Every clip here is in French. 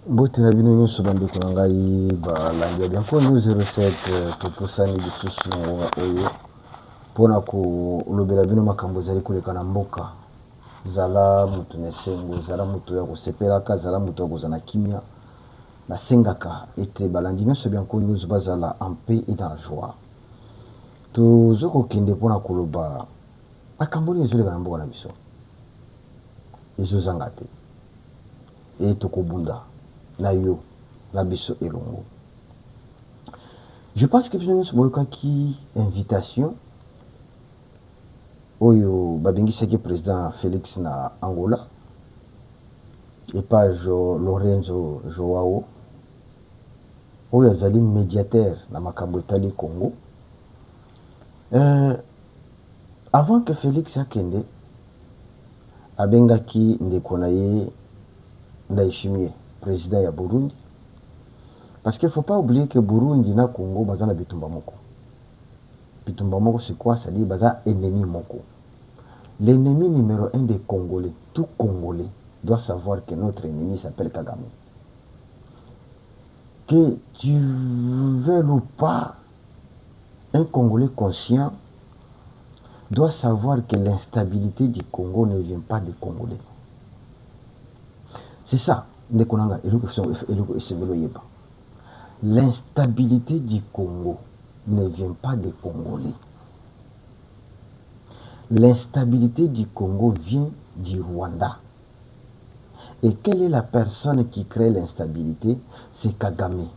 Mbote na bino nyonso bandeko na ngai balandi ya bianco news 07 topusani lisusu na ngonga oyo mpona kolobela bino makambo ezali koleka na mboka. Zala mutu na esengo, zala mutu ya kosepelaka, zala mutu ya kozala na kimia, nasengaka ete balandi nyonso bianco news bazala en paix et dans la joie. Tozo kokende mpona koloba makambo nini ezoleka na mboka na biso ezozanga te e tokobunda na yo na biso elongo. Je pense que bino nyonso boyokaki invitation oyo babengisaki président Félix na Angola epa Lorenzo Joao oyo azali médiateur na makambo etali Congo. Avant que Félix akende abengaki ndeko na ye Ndayishimiye président ya Burundi, parce qu'il ne faut pas oublier que Burundi na Congo baza na bitumba moko. Bitumba moko c'est quoi? Ça dit baza ennemi moko. L'ennemi numéro 1 des Congolais, tout Congolais doit savoir que notre ennemi s'appelle Kagame. Que tu veuilles ou pas, un Congolais conscient doit savoir que l'instabilité du Congo ne vient pas des Congolais. C'est ça. L'instabilité du Congo ne vient pas des Congolais. L'instabilité du Congo vient du Rwanda. Et quelle est la personne qui crée l'instabilité? C'est Kagame.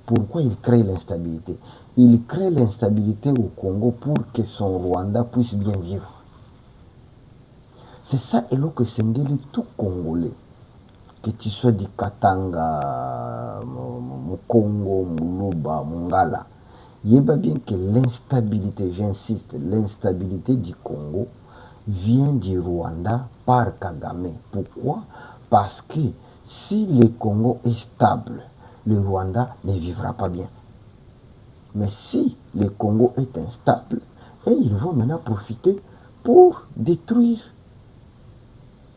Pourquoi il crée l'instabilité? Il crée l'instabilité au Congo pour que son Rwanda puisse bien vivre. C'est ça et là que Sengeli tout Congolais. Que tu sois du Katanga, Congo, Muluba, Mongala, il y a bien que l'instabilité, j'insiste, l'instabilité du Congo vient du Rwanda par Kagame. Pourquoi? Parce que si le Congo est stable, le Rwanda ne vivra pas bien. Mais si le Congo est instable, et ils vont maintenant profiter pour détruire,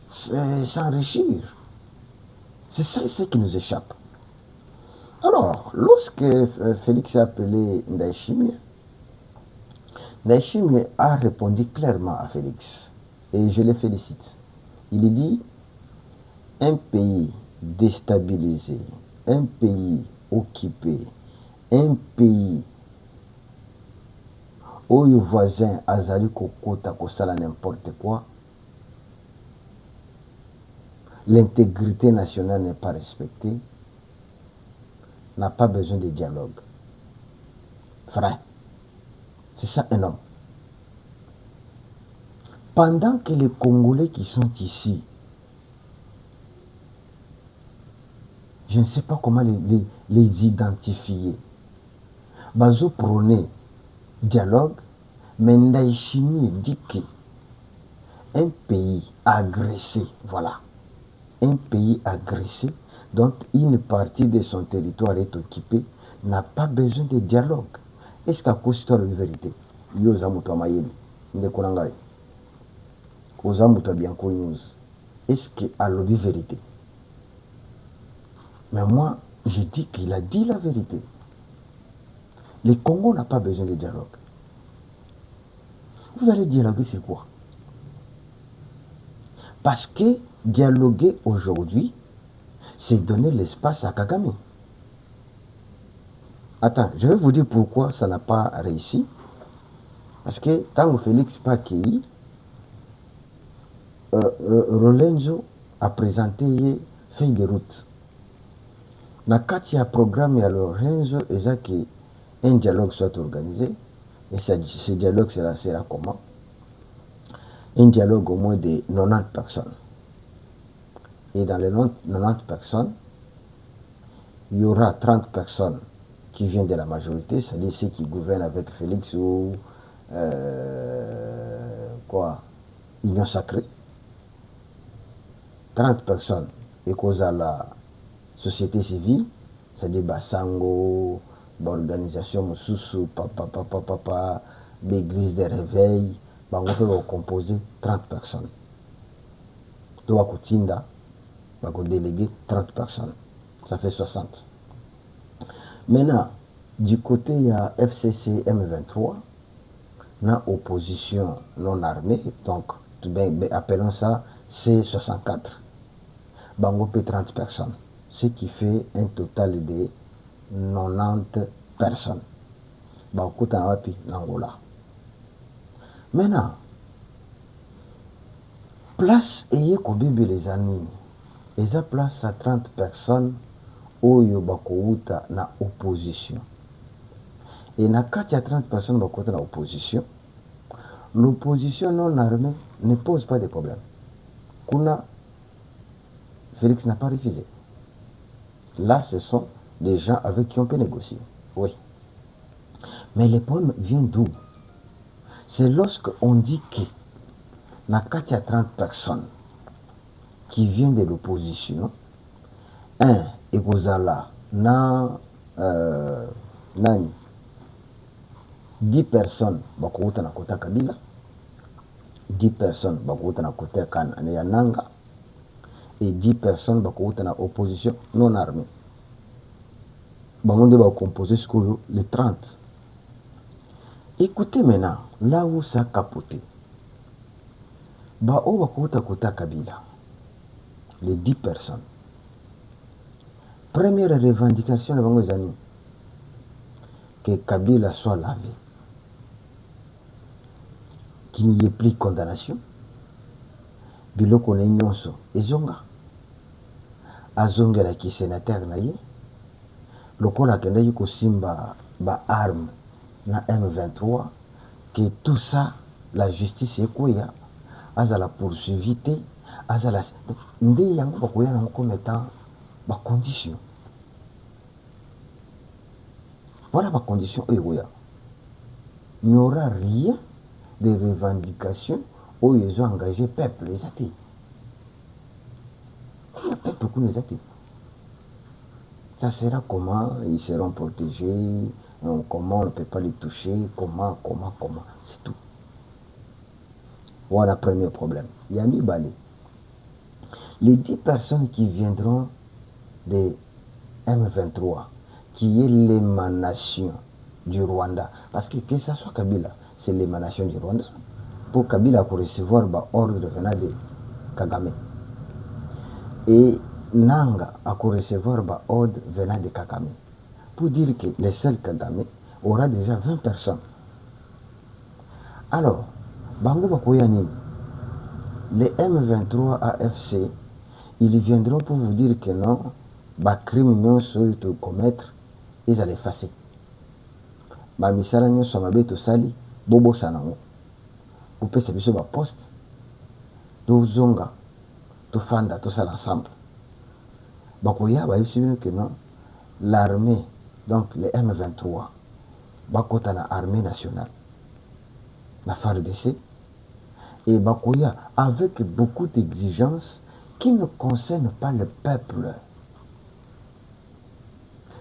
s'enrichir. C'est ça ce qui nous échappe. Alors, lorsque Félix a appelé Ndayishimiye, Ndayishimiye a répondu clairement à Félix. Et je le félicite. Il dit, un pays déstabilisé, un pays occupé, un pays où le voisin azali kokota kosala n'importe quoi, l'intégrité nationale n'est pas respectée, n'a pas besoin de dialogue. Frère, c'est ça un homme. Pendant que les Congolais qui sont ici, je ne sais pas comment les identifier, Bazo prônait dialogue, mais Ndayishimiye dit que un pays agressé, voilà, un pays agressé, dont une partie de son territoire est occupée, n'a pas besoin de dialogue. Est-ce qu'à cause de la vérité, Yoza Mutamayeli, Ndekonangai, Oza Mutabianco News, est-ce qu'à la vérité? Mais moi, je dis qu'il a dit la vérité. Le Congo n'a pas besoin de dialogue. Vous allez dialoguer, c'est quoi? Parce que dialoguer aujourd'hui, c'est donner l'espace à Kagame. Attends, je vais vous dire pourquoi ça n'a pas réussi. Parce que tant que Félix pas accueilli, Lorenzo a présenté une feuille de route. Nakati a programme à Lorenzo et un dialogue soit organisé. Et ce dialogue sera comment? Un dialogue au moins de 90 personnes. Et dans les 90 personnes, il y aura 30 personnes qui viennent de la majorité, c'est-à-dire ceux qui gouvernent avec Félix ou Union Sacrée. 30 personnes et cause à la société civile, c'est-à-dire Basango, l'organisation Moussousou, papa, l'église de réveil, on peut composer 30 personnes. Donc, Tinda va déléguer 30 personnes. Ça fait 60. Maintenant, du côté, il y a FCC M23, na opposition non armée, donc appelons ça C64. Bango peut 30 personnes, ce qui fait un total de 90 personnes. Bango Tanawapi, l'Angola. Maintenant, place eye kobebe les années. Eza place à 30 personnes oyo bakouta na opposition. Et na kati ya 30 personnes bakouta na opposition, l'opposition non armée ne pose pas de problème. Kuna, Félix n'a pas refusé. Là, ce sont des gens avec qui on peut négocier. Oui. Mais le problème vient d'où? C'est lorsque on dit que na kati ya 30 personnes qui viennent de l'opposition, ekozala na 10 personnes bakouta na kota Kabila, 10 personnes bakouta na kota ya Nanga, et 10 personnes bakouta na opposition non armée. Bangonde va composer les 30. Écoutez maintenant, là où ça a capoté. Bao bakouta kota Kabila, les 10 personnes. Première revendication de Bangozani, que Kabila soit lavé, qu'il n'y ait plus de condamnation. Biloko na nyonso ezonga azongela ki sénateur na ye lokola akendaki kosimba ba arme na M23, que tout ça la justice ekoya azala poursuivi te azala nde yango bakoya nango comme étant ba condition. Voilà ma condition oyo. Il n'y aura rien de revendication où ils ont engagé peuple, les athées. Le peuple qui les athées. Ça sera comment ils seront protégés, comment on ne peut pas les toucher, comment, c'est tout. Voilà le premier problème. Il y a Mibale. Les 10 personnes qui viendront de M23, qui est l'émanation du Rwanda, parce que ça soit Kabila, c'est l'émanation du Rwanda. Pour Kabila pour recevoir l'ordre venant de Kagame. Et Nanga a recevoir l'ordre venant de Kagame. Pour dire que le seul Kagame aura déjà 20 personnes. Alors, Bango Bakoyanine, les M23 AFC, ils viendront pour vous dire que non, les crimes qu'ils ont commettre, ils allaient effacer. Les misala nyonso mabe tosali, bobo sanango. Pour pesa biso ba poste, tozonga, tofanda, tosala ensemble. Bakoya ba yusibino que non, l'armée, donc les M23, bakota na armée nationale, la FARDC, et Bakoya avec beaucoup d'exigences qui ne concernent pas le peuple.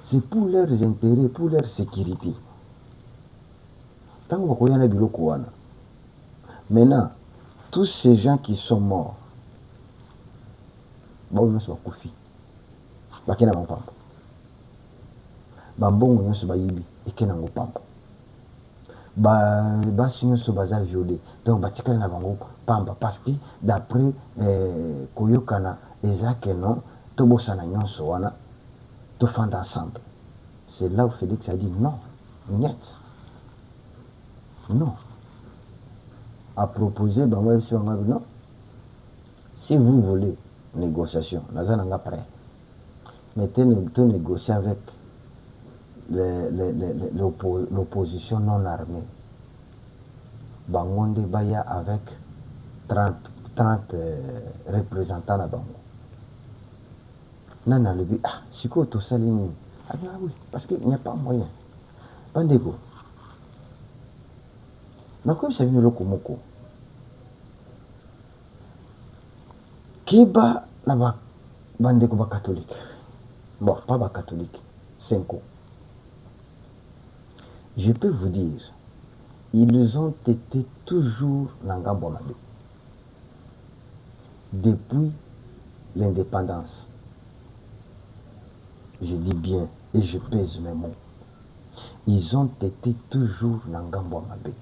C'est pour leurs intérêts, pour leur sécurité. Tant que Bakoya na biloko wana. Maintenant, tous ces gens qui sont morts, bon, ils sont koufi. Bakena ngopambo. Bambongo nyonso bayibi ekena ngopambo. Basi nyonso baza violé. Donc batikala na bango pamba parce que d'après koyokana ezake non tobosana nyonso wana tofanda ensemble. C'est là où Félix a dit non, niet. Non. A proposé non. Si vous voulez négociation, nazananga prêt. Mettez négocier avec l'opposition non armée. Bangonde Baya avec 30 représentants là Bango. Nana le dit, ah, si quoi tout ça, ah oui, parce qu'il n'y a pas moyen. Bandego. Mais comme ça vient le Komoko. Kiba na bandeko ba catholique. Bon, pas ba catholique. 5 ans. Je peux vous dire, ils ont été toujours Nangambomade. Depuis l'indépendance. je dis bien, et je pèse mes mots, ils ont été toujours dans Ngambo Mabe.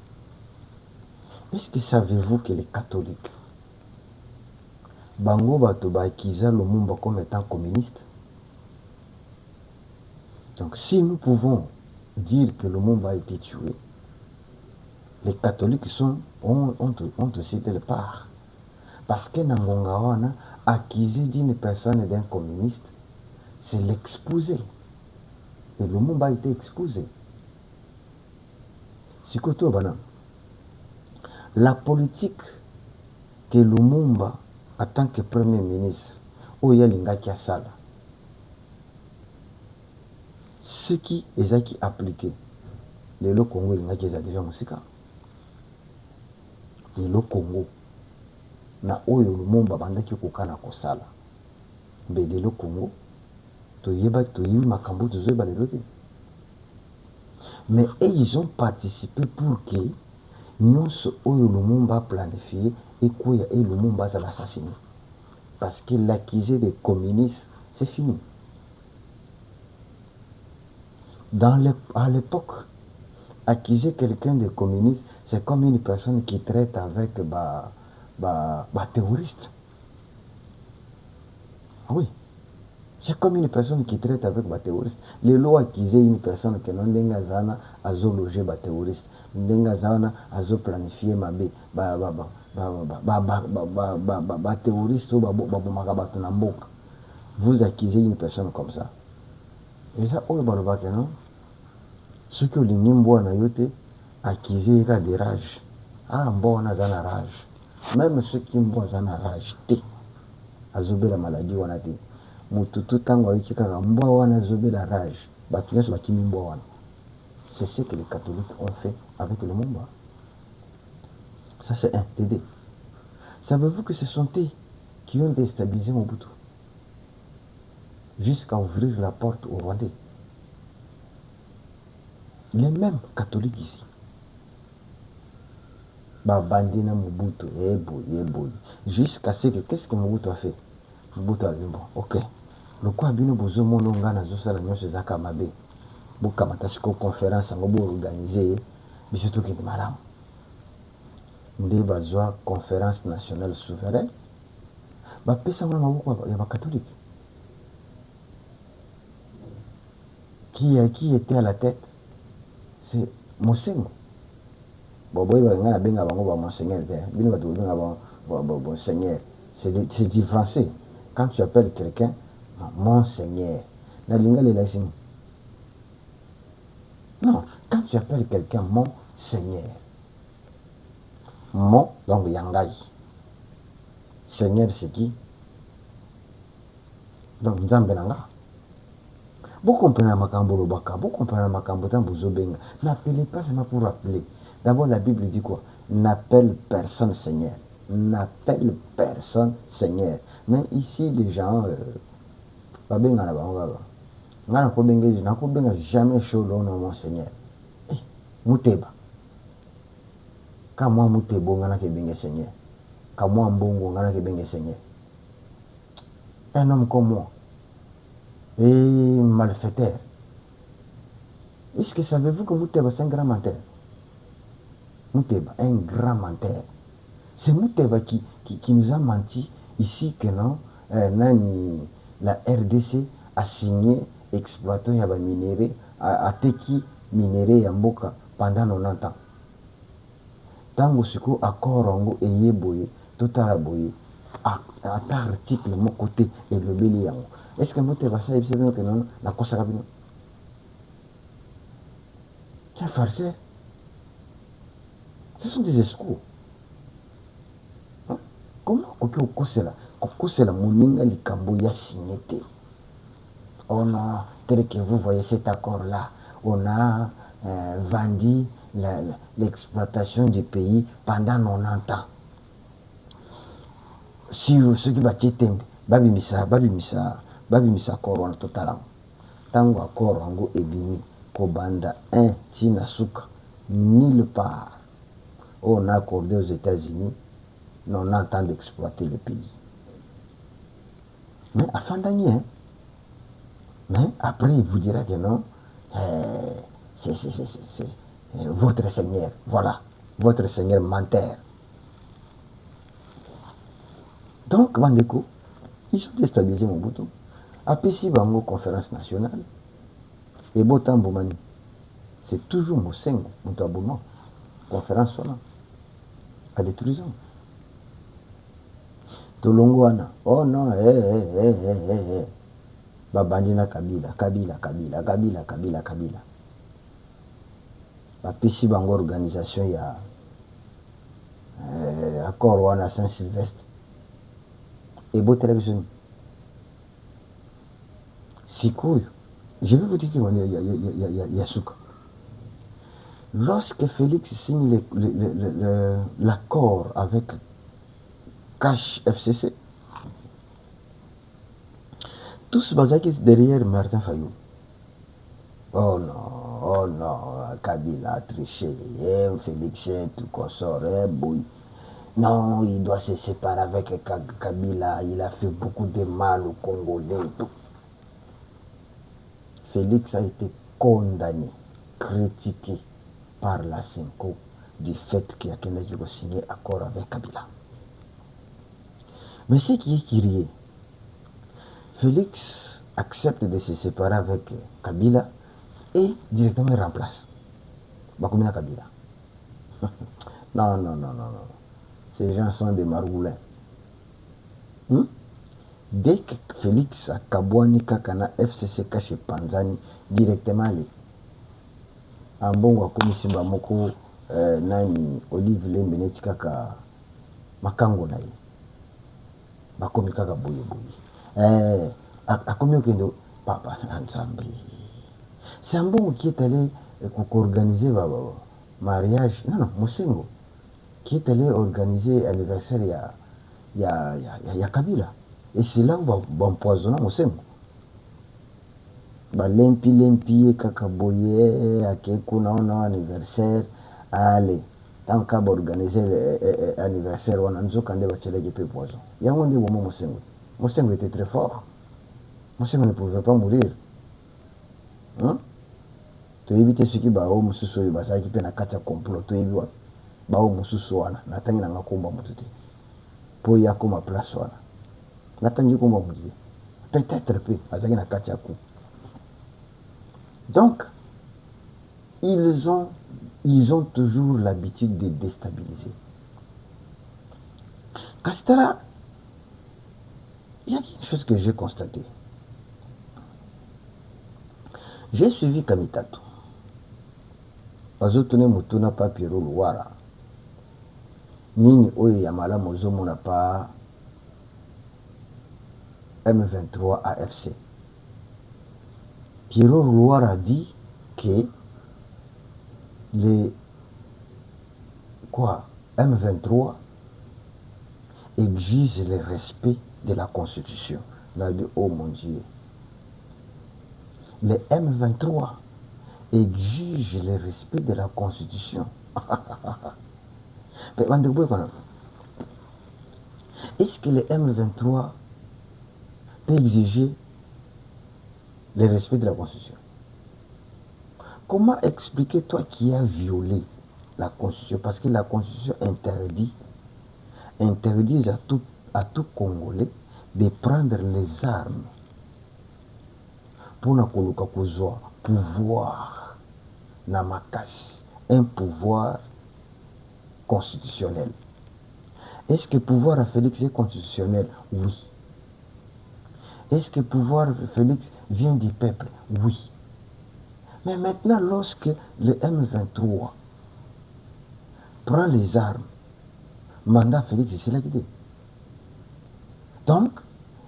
Est-ce que savez-vous que les catholiques, Bango Bato Bakiza Lumumba comme étant communiste? Donc si nous pouvons dire que Lumumba a été tué, les catholiques ont aussi de part. Parce que Nangonga Wana, accusé d'une personne et d'un communiste, c'est l'exposer. Et Lumumba a été exposé. C'est quoi toi, Bana? La politique que Lumumba, en tant que premier ministre, Oya Lingaki Asala, ce qui est appliqué, les lots Congo, Lingaki est déjà musika. Les lots Congo, na Oyo Lumumba bandaki kokana kosala. Mais les lots Congo, toyeba toyebi makambo tozoyeba les lots. Mais ils ont participé pour que nyonso Oyo Lumumba a planifié et Koya et Lumumba a l'assassiné. Parce que l'accusé des communistes, c'est fini. À l'époque, accuser quelqu'un de communiste, c'est comme une personne qui traite avec terroriste. Oui. C'est comme une personne qui traite avec les terroristes. Les lois accuser une personne qui non d'engazana a zoologer les terroristes, d'engazana a zo planifier ma bé, terroriste ou mboka. Vous accusez une personne comme ça. Et ça, on va le voir non. Ce que les nimbois na yote accuser ka de rage. Ah, bon, on a zana rage. Même ceux qui m'ont zana rage, té. Azobé la maladie, on a dit. Mututu tango ayiki kaka mbwa wana zobe la rage bato nyonso bakimi mbwa wana. C'est ce que les catholiques ont fait avec le Lumumba. Ça c'est un TD. Savez-vous que ce sont eux qui ont déstabilisé Mobutu jusqu'à ouvrir la porte aux Rwandais? Les mêmes catholiques ici. Bandina Mobutu, boy. Jusqu'à ce que, qu'est-ce que Mobutu a fait? Mobutu a dit bon, ok. Le quoi bino bozo mono ngana zo sala nyonso ezaka mabe. Buka matasiko conférence ngo bo organiser biso to ki malamu. Nde bazwa conférence nationale souveraine. Ba pesa ngana maboko ya ba catholique. Qui était à la tête? C'est Mosengo. Boboy ba ngana benga bango ba monseigneur de. Bino ba to benga ba seigneur. C'est du français. Quand tu appelles quelqu'un Monseigneur, non, quand tu appelles quelqu'un Monseigneur, Mon, donc Yangai, Seigneur c'est qui? Donc Nzambenanga. Vous comprenez Makambo Lobaka, vous comprenez Makambo Tambuzo Benga. N'appelez pas seulement pour appeler. D'abord la Bible dit quoi? N'appelle personne Seigneur. N'appelle personne Seigneur. Mais ici les gens babenga na bango baba ngana ko bengeji na ko benga jamais chaud l'homme mon Seigneur. Muteba ka moi mutebo ngana ke benga Seigneur, ka moi mbongo ngana ke benga Seigneur. Un homme comme moi et malfaiteur. Est-ce que savez-vous que Muteba c'est un grand menteur? Muteba un grand menteur. C'est Muteba qui nous a menti ici que non la RDC a signé exploitant ya minéraux a teki minéraux ya mboka pendant 90 ans. Tango siko accord ngo eyeboye totala boye ata article mon côté et le beli yango. Est-ce que Muteba ça ebise que non na kosaka bino? C'est farceur. Ce sont des escrocs. Comment kokosela moninga likambo ya signé. On a, tel que vous voyez cet accord-là, on a vendu l'exploitation du pays pendant 90 ans. Si ceux qui battent babimisa accord on total. Tango accord ango ebimi kobanda un tina suka nulle part. On a accordé aux États-Unis 90 ans d'exploiter le pays. Mais à fin d'année, Mais après, il vous dira que non, c'est votre Seigneur, voilà, votre Seigneur menteur. Donc, Bandeko, ils sont déstabilisés, mon bouton. Après, si Bango conférence nationale, et Botan Boumani, c'est toujours Mosengo, Moutabouman, conférence sona, à détruisant. Tolongwana, oh non, Babandina Kabila, Kabila. Bapesi Bango organisation, il y a accord wana Saint-Sylvestre. Et beau télévision. Sikoyo. Je vais vous dire qu'il y a Souka. Lorsque Félix signe l'accord avec Cash FCC, tous basés derrière Martin Fayou. Oh non, Kabila a triché, Félix tout consort, bouille. Non, il doit se séparer avec Kabila, il a fait beaucoup de mal aux Congolais. Tout. Félix a été condamné, critiqué par la Cinco du fait qu'il y a quelqu'un qui va signer accord avec Kabila. Mais ce qui est curieux, Félix accepte de se séparer avec Kabila et directement il remplace Bakoumina Kabila. Non. Ces gens sont des margoulins. Dès que Félix a Kabouani Kakana FCC caché Panzani, directement allé. En bon, à Komissimba Moko, Nani, Olive Lembeneti Kaka, Makango Naï. Bakomi Kaka Boye. A combien de papa ensemble. C'est un bon qui est allé organiser le mariage. Non, Mosengo. Qui est allé organiser l'anniversaire il y a Kabila. Et c'est là où on empoisonne Mosengo. Lempi, Kakaboye, Akekuna, on a anniversaire. Allez, tant qu'on va organiser l'anniversaire, on a un jour quand on va tirer des poison. Il y a un moment Mosengo. Mosengo était très fort. Mosengo ne pouvait pas mourir. Tu évites ce qui va au Moussousou, il va s'occuper de la carte complot. Tu évites bao Moussousou, n'attendez pas combat moutouté. Pour y avoir ma place, n'attendez pas combat moutouté. Peut-être peu, à la carte coup. Donc, ils ont toujours l'habitude de déstabiliser. Castella, il y a une chose que j'ai constatée. J'ai suivi Kamitato. Bazotone mutuna pa Pierrot Louara. Nini oye yamala mozo mona pa M23 AFC. Pierrot Louara dit que M23 exige le respect de la Constitution. Là, de oh mon Dieu. Le M23 exige le respect de la Constitution. Est-ce que le M23 peut exiger le respect de la Constitution? Comment expliquer toi qui as violé la Constitution? Parce que la Constitution interdit à tout Congolais de prendre les armes pour pouvoir na makasi, un pouvoir constitutionnel. Est-ce que le pouvoir à Félix est constitutionnel? Oui. Est-ce que le pouvoir de Félix vient du peuple? Oui. Mais maintenant, lorsque le M23 prend les armes, mandat Félix, c'est là qu'il est. Donc,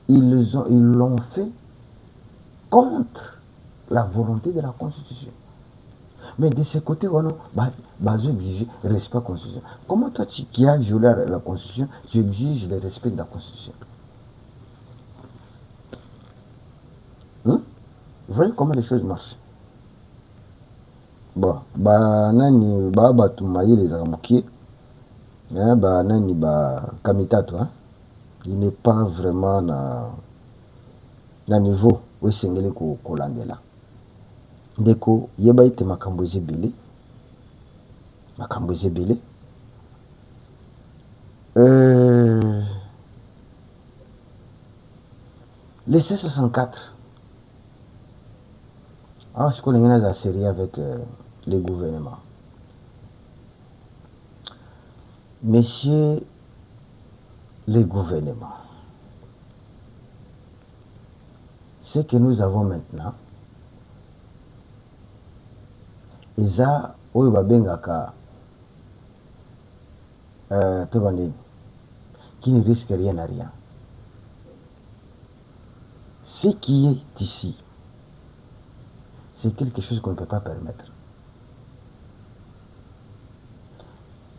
ils l'ont fait contre la volonté de la Constitution. Mais de ce côté, on a exigé le respect de la Constitution. Comment toi, qui as violé la Constitution, tu exiges le respect de la Constitution? Vous voyez comment les choses marchent? Bon, nani batumaye les aramukier, nani Kamitato, il n'est pas vraiment na niveau oyesengeli kolandela. Ndeko yeba ete makambo eza ebele, makambo eza ebele. Le C64, alors ce qu'on est dans la série avec les gouvernements. Messieurs les gouvernements, ce que nous avons maintenant, eza oyo babengaka qui ne risque rien à rien. Ce qui est ici, c'est quelque chose qu'on ne peut pas permettre.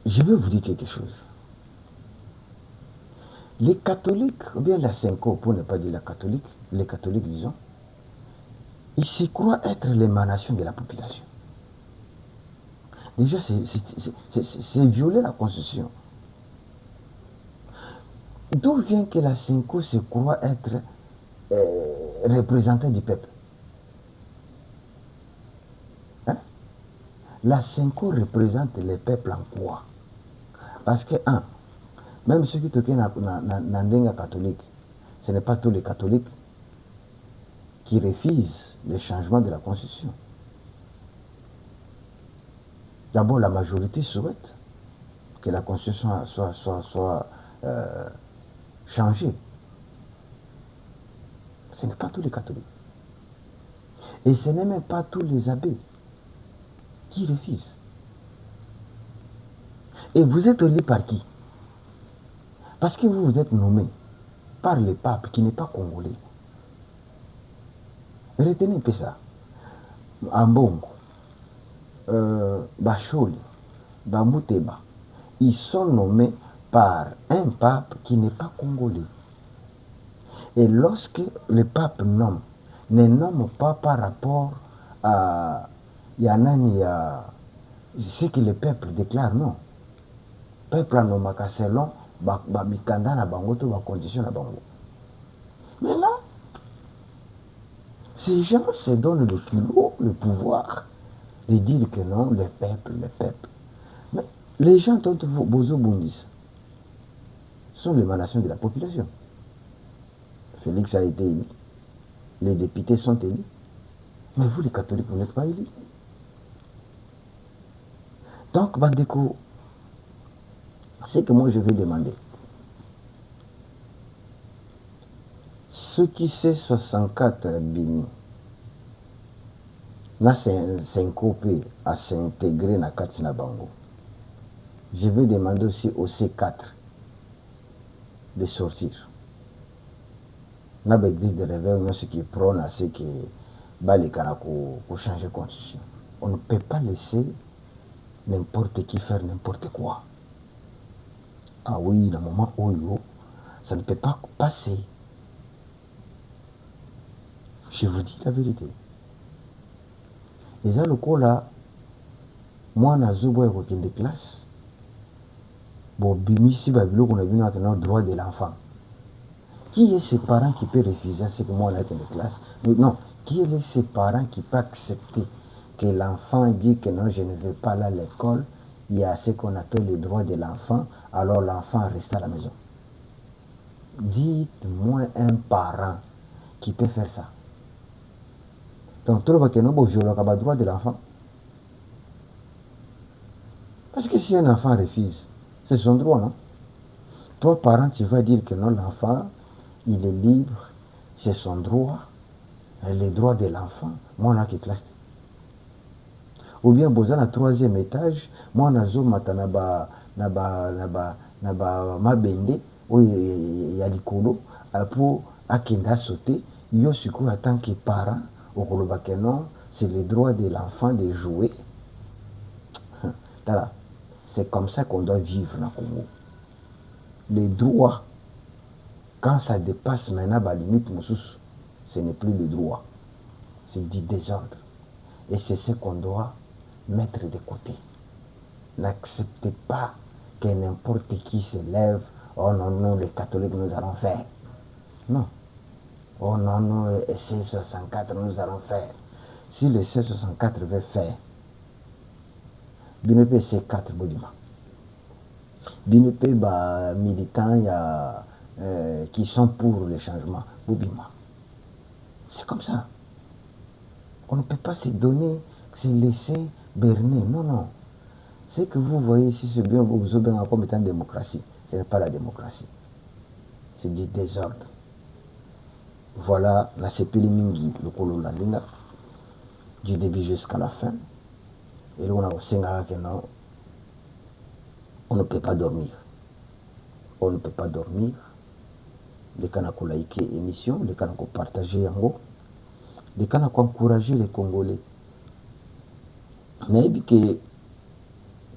Je veux vous dire quelque chose. Les catholiques, ou bien la Cinco, pour ne pas dire la catholique, les catholiques, disons, ils se croient être l'émanation de la population. Déjà, c'est violer la Constitution. D'où vient que la Cinco se croit être représentant du peuple? Hein? La Cinco représente le peuple en quoi? Parce que, même ceux qui toquent dans catholique, ce n'est pas tous les catholiques qui refusent le changement de la Constitution. D'abord, la majorité souhaite que la Constitution soit changée. Ce n'est pas tous les catholiques. Et ce n'est même pas tous les abbés qui refusent. Et vous êtes élu par qui? Parce que vous êtes nommé par le pape qui n'est pas congolais. Retenez un peu ça. Ambongo, Bacholi, Bamuteba, ils sont nommés par un pape qui n'est pas congolais. Et lorsque le pape nomme, ne nomme pas par rapport à ce que le peuple déclare, non. Le peuple a nommé selon Babikanda na bango to ba condition na bango. Mais là, ces gens se donnent le culot, le pouvoir de dire que non, le peuple. Mais les gens dont Bozo Bundis sont l'émanation de la population. Félix a été élu. Les députés sont élus. Mais vous, les catholiques, vous n'êtes pas élus. Donc, Bandeko, ce que moi je vais demander, ceux qui c'est 64 Bini, na Syncopé à s'intégrer dans Katina Bango, je vais demander aussi au C4 de sortir. Dans l'église de réveil, ce qui prône à ce que Balikana pour changer la constitution. On ne peut pas laisser n'importe qui faire n'importe quoi. Ah oui, dans le moment où ça ne peut pas passer. Je vous dis la vérité. Et ça, le coup là, moi, je suis de classe. Bon, bimisi, babilo, qu'on a vu maintenant droit de l'enfant. Qui est ces parents qui peuvent refuser ce que moi, là, de classe? Non, qui est ces parents qui peuvent accepter que l'enfant dit que non, je ne vais pas aller à l'école, il y a ce qu'on appelle les droits de l'enfant, alors l'enfant reste à la maison. Dites-moi un parent qui peut faire ça. Donc, tu vois que nous violons le droit de l'enfant. Parce que si un enfant refuse, c'est son droit, non? Toi, parent, tu vas dire que non, l'enfant, il est libre, c'est son droit, les droits de l'enfant. Moi, on a qui classe. Ou bien, vous avez un troisième étage, moi, on a mabende, où il y a l'icolo, pour akenda sauter, yo suko en tant que parent, au non, c'est le droit de l'enfant de jouer. C'est comme ça qu'on doit vivre dans le Congo. Les droits, quand ça dépasse maintenant la limite, ce n'est plus le droit. C'est du désordre. Et c'est ce qu'on doit mettre de côté. N'acceptez pas que n'importe qui se lève. Oh non, non, les catholiques, nous allons faire. Non. Oh non, non, C64, nous allons faire. Si le C64 veut faire, BNP C4 Bolima. BNP, bah, militants, il y a, qui sont pour le changement. Boubima. C'est comme ça. On ne peut pas se donner, se laisser berner. Non, non. Ce que vous voyez ici, c'est bien, vous bien comme étant démocratie. Ce n'est pas la démocratie. C'est du désordre. Voilà la CPL Mingi, le Kolo Landinga, du début jusqu'à la fin. Et là, on a aussi que non, on ne peut pas dormir. On ne peut pas dormir. Les canaux laïqués émission, les canaux partagés en haut, les canaux encourager les Congolais. Mais que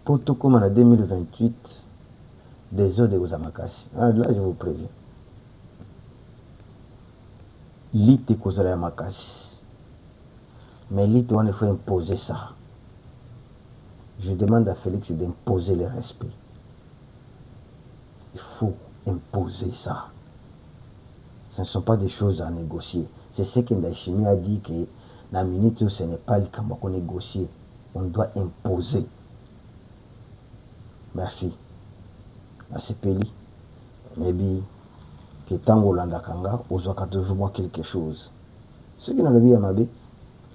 pour tout comme en 2028, des eaux de Ozamakasi. Là, je vous préviens. L'île causera à Makasi. Mais l'île, il faut imposer ça. Je demande à Félix d'imposer le respect. Il faut imposer ça. Ce ne sont pas des choses à négocier. C'est ce que Ndayishimiye a dit que la minute où ce n'est pas le camp qu'on négocie, on doit imposer. Merci. La CPLI. Maybe que tango landa kanga, ozwaka toujours quelque chose. Ce qui n'a le bien mabe,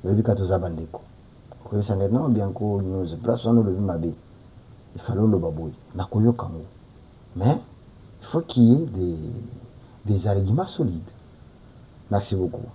le bien katoza bandeko. Koyo sanga non bien ko news, place on le bien mabe. Il fallait le baboui. Na koyo kango. Mais il faut qu'il y ait des arguments solides. Merci beaucoup.